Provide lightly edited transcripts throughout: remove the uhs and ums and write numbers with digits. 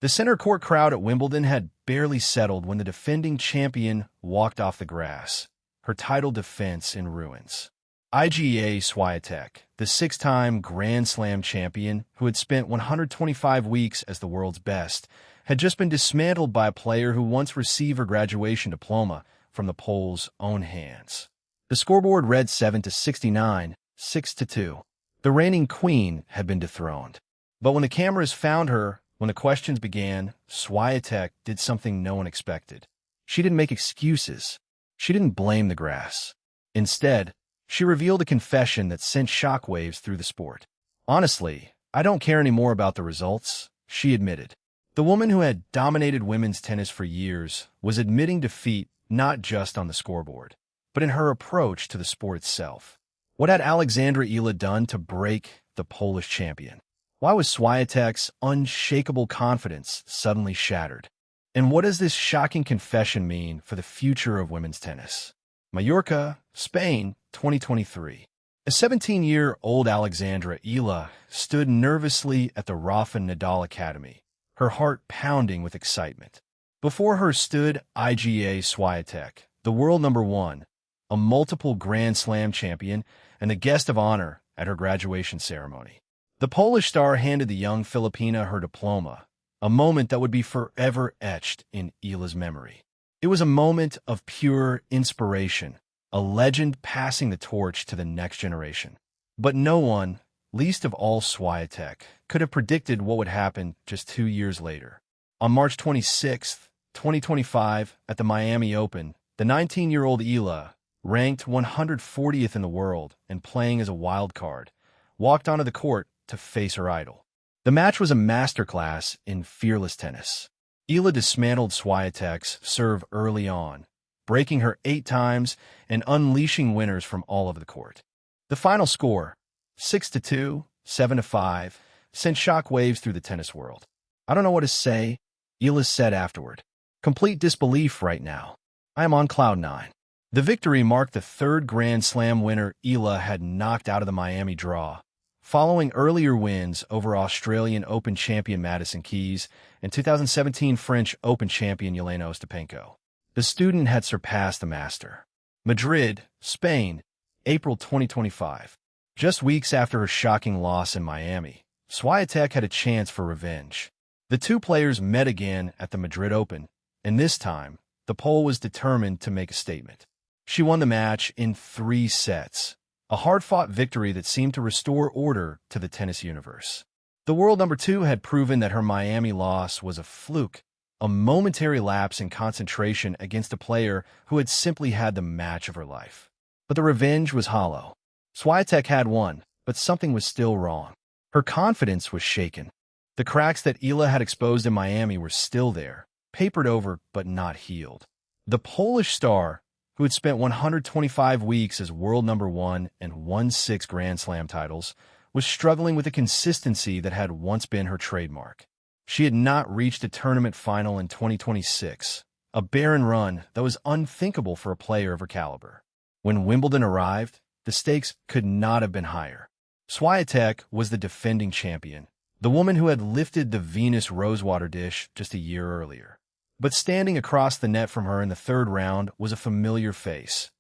The center court crowd at Wimbledon had barely settled when the defending champion walked off the grass, her title defense in ruins. Iga Świątek, the six-time Grand Slam champion who had spent 125 weeks as the world's best, had just been dismantled by a player who once received her graduation diploma from the Pole's own hands. The scoreboard read 7-69, 6-2. The reigning queen had been dethroned. But when the cameras found her, when the questions began, Świątek did something no one expected. She didn't make excuses. She didn't blame the grass. Instead, she revealed a confession that sent shockwaves through the sport. Honestly, I don't care anymore about the results, she admitted. The woman who had dominated women's tennis for years was admitting defeat not just on the scoreboard, but in her approach to the sport itself. What had Alexandra Eala done to break the Polish champion? Why was Świątek's unshakable confidence suddenly shattered? And what does this shocking confession mean for the future of women's tennis? Mallorca, Spain, 2023. A 17-year-old Alexandra Eala stood nervously at the Rafa Nadal Academy, her heart pounding with excitement. Before her stood Iga Świątek, the world number one, a multiple Grand Slam champion and the guest of honor at her graduation ceremony. The Polish star handed the young Filipina her diploma, a moment that would be forever etched in Eala's memory. It was a moment of pure inspiration, a legend passing the torch to the next generation. But no one, least of all Świątek, could have predicted what would happen just 2 years later. On March 26, 2025, at the Miami Open, the 19-year-old Eala, ranked 140th in the world and playing as a wild card, walked onto the court to face her idol. The match was a masterclass in fearless tennis. Eala dismantled Świątek's serve early on, breaking her 8 times and unleashing winners from all over the court. The final score, 6-2, 7-5, sent shockwaves through the tennis world. I don't know what to say, Eala said afterward. Complete disbelief right now. I am on cloud 9. The victory marked the 3rd Grand Slam winner Eala had knocked out of the Miami draw, following earlier wins over Australian Open champion Madison Keys and 2017 French Open champion Yelena Ostapenko. The student had surpassed the master. Madrid, Spain, April 2025. Just weeks after her shocking loss in Miami, Świątek had a chance for revenge. The two players met again at the Madrid Open, and this time, the Pole was determined to make a statement. She won the match in 3 sets, a hard-fought victory that seemed to restore order to the tennis universe. The world number 2 had proven that her Miami loss was a fluke, a momentary lapse in concentration against a player who had simply had the match of her life. But the revenge was hollow. Świątek had won, but something was still wrong. Her confidence was shaken. The cracks that Eala had exposed in Miami were still there, papered over but not healed. The Polish star, who had spent 125 weeks as world number 1 and won 6 Grand Slam titles, was struggling with a consistency that had once been her trademark. She had not reached a tournament final in 2026, a barren run that was unthinkable for a player of her caliber. When Wimbledon arrived, the stakes could not have been higher. Świątek was the defending champion, the woman who had lifted the Venus Rosewater dish just a year earlier. But standing across the net from her in the 3rd round was a familiar face.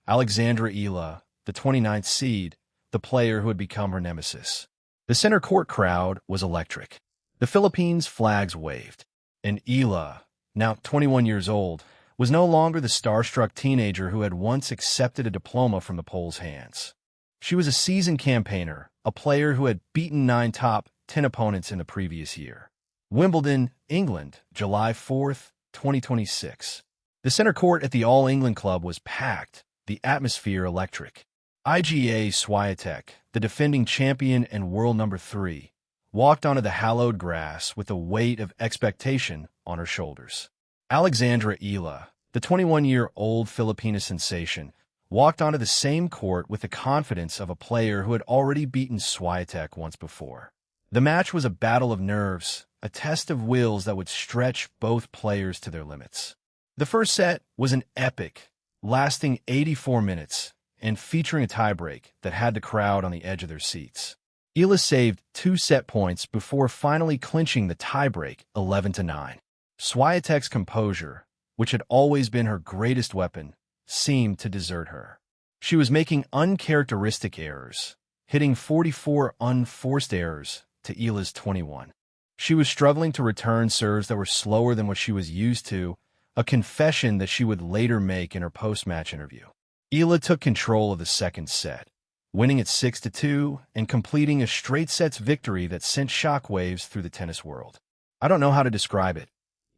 Alexandra Eala, the 29th seed, the player who had become her nemesis. The center court crowd was electric. The Philippines' flags waved. And Eala, now 21 years old, was no longer the starstruck teenager who had once accepted a diploma from the Pole's hands. She was a seasoned campaigner, a player who had beaten 9 top 10 opponents in the previous year. Wimbledon, England, July 4th, 2026. The center court at the All England Club was packed, the atmosphere electric. Iga Świątek, the defending champion and world number 3, walked onto the hallowed grass with the weight of expectation on her shoulders. Alexandra Eala, the 21-year-old Filipino sensation, walked onto the same court with the confidence of a player who had already beaten Świątek once before. The match was a battle of nerves, a test of wills that would stretch both players to their limits. The first set was an epic, lasting 84 minutes, and featuring a tiebreak that had the crowd on the edge of their seats. Eala saved 2 set points before finally clinching the tiebreak 11-9. Swiatek's composure, which had always been her greatest weapon, seemed to desert her. She was making uncharacteristic errors, hitting 44 unforced errors to Eala's 21. She was struggling to return serves that were slower than what she was used to, a confession that she would later make in her post-match interview. Eala took control of the second set, winning it 6-2 and completing a straight sets victory that sent shockwaves through the tennis world. "I don't know how to describe it,"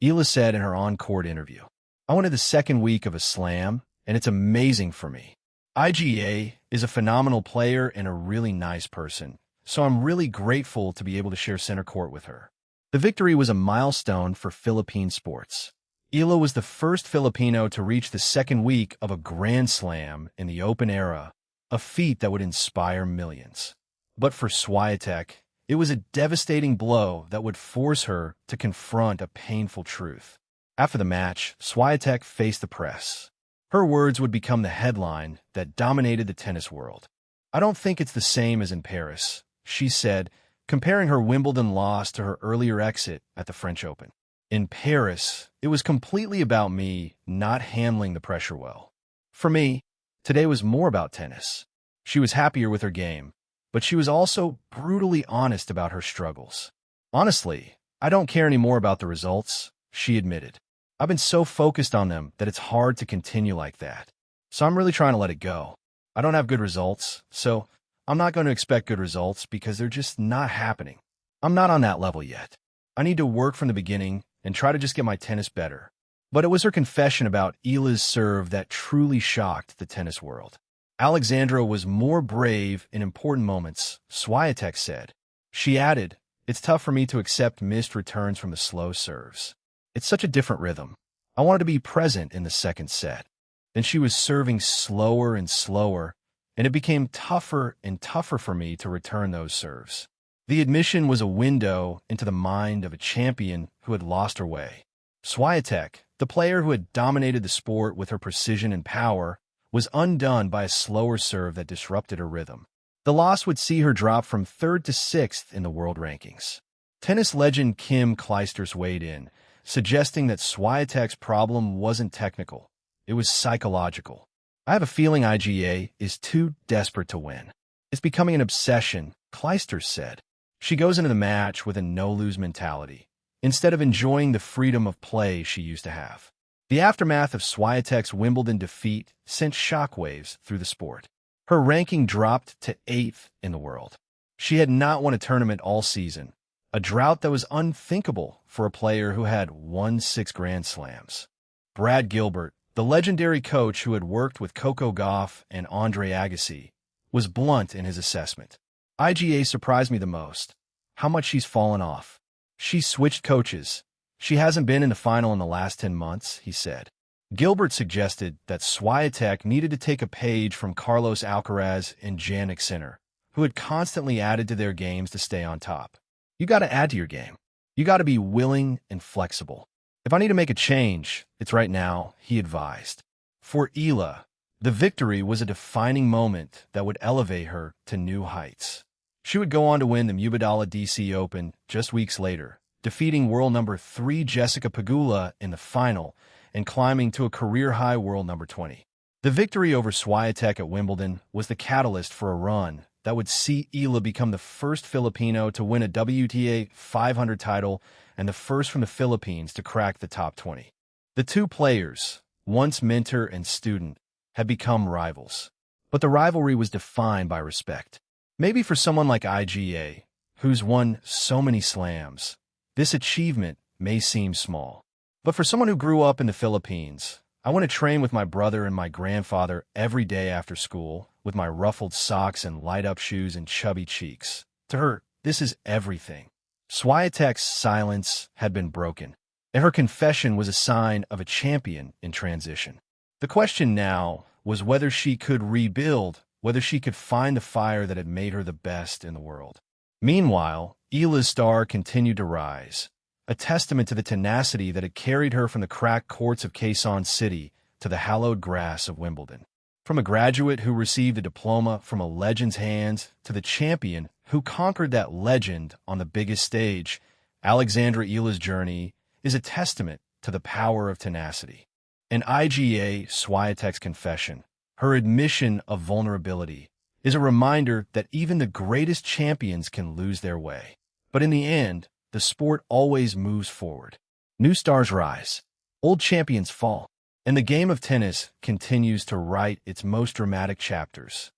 Eala said in her on-court interview. "I went to the second week of a slam, and it's amazing for me. Iga is a phenomenal player and a really nice person, so I'm really grateful to be able to share center court with her." The victory was a milestone for Philippine sports. Eala was the first Filipino to reach the second week of a Grand Slam in the Open era, a feat that would inspire millions. But for Świątek, it was a devastating blow that would force her to confront a painful truth. After the match, Świątek faced the press. Her words would become the headline that dominated the tennis world. "I don't think it's the same as in Paris," she said, comparing her Wimbledon loss to her earlier exit at the French Open. "In Paris, it was completely about me not handling the pressure well. For me, today was more about tennis." She was happier with her game, but she was also brutally honest about her struggles. "Honestly, I don't care anymore about the results," she admitted. "I've been so focused on them that it's hard to continue like that. So I'm really trying to let it go. I don't have good results, so I'm not going to expect good results because they're just not happening. I'm not on that level yet. I need to work from the beginning and try to just get my tennis better." But it was her confession about Eala's serve that truly shocked the tennis world. "Alexandra was more brave in important moments," Świątek said. She added, "It's tough for me to accept missed returns from the slow serves. It's such a different rhythm. I wanted to be present in the second set. Then she was serving slower and slower, and it became tougher and tougher for me to return those serves." The admission was a window into the mind of a champion who had lost her way. Świątek, the player who had dominated the sport with her precision and power, was undone by a slower serve that disrupted her rhythm. The loss would see her drop from 3rd to 6th in the world rankings. Tennis legend Kim Clijsters weighed in, suggesting that Świątek's problem wasn't technical, it was psychological. "I have a feeling Iga is too desperate to win. It's becoming an obsession," Clijsters said. "She goes into the match with a no-lose mentality, instead of enjoying the freedom of play she used to have." The aftermath of Świątek's Wimbledon defeat sent shockwaves through the sport. Her ranking dropped to 8th in the world. She had not won a tournament all season, a drought that was unthinkable for a player who had won 6 Grand Slams. Brad Gilbert, the legendary coach who had worked with Coco Gauff and Andre Agassi, was blunt in his assessment. "Iga surprised me the most. How much she's fallen off. She switched coaches. She hasn't been in the final in the last 10 months, he said. Gilbert suggested that Świątek needed to take a page from Carlos Alcaraz and Jannik Sinner, who had constantly added to their games to stay on top. "You got to add to your game. You got to be willing and flexible. If I need to make a change, it's right now," he advised. For Eala, the victory was a defining moment that would elevate her to new heights. She would go on to win the Wimbledon DC Open just weeks later, defeating world number 3 Jessica Pegula in the final and climbing to a career-high world number 20. The victory over Świątek at Wimbledon was the catalyst for a run that would see Eala become the first Filipino to win a WTA 500 title and the first from the Philippines to crack the top 20. The two players, once mentor and student, had become rivals. But the rivalry was defined by respect. Maybe for someone like Iga, who's won so many slams, this achievement may seem small. But for someone who grew up in the Philippines, "I went to train with my brother and my grandfather every day after school, with my ruffled socks and light-up shoes and chubby cheeks. To her, this is everything." Świątek's silence had been broken, and her confession was a sign of a champion in transition. The question now was whether she could rebuild, whether she could find the fire that had made her the best in the world. Meanwhile, Eala's star continued to rise, a testament to the tenacity that had carried her from the cracked courts of Quezon City to the hallowed grass of Wimbledon. From a graduate who received a diploma from a legend's hands to the champion who conquered that legend on the biggest stage, Alexandra Eala's journey is a testament to the power of tenacity. In Iga Świątek's confession, her admission of vulnerability is a reminder that even the greatest champions can lose their way. But in the end, the sport always moves forward. New stars rise, old champions fall, and the game of tennis continues to write its most dramatic chapters.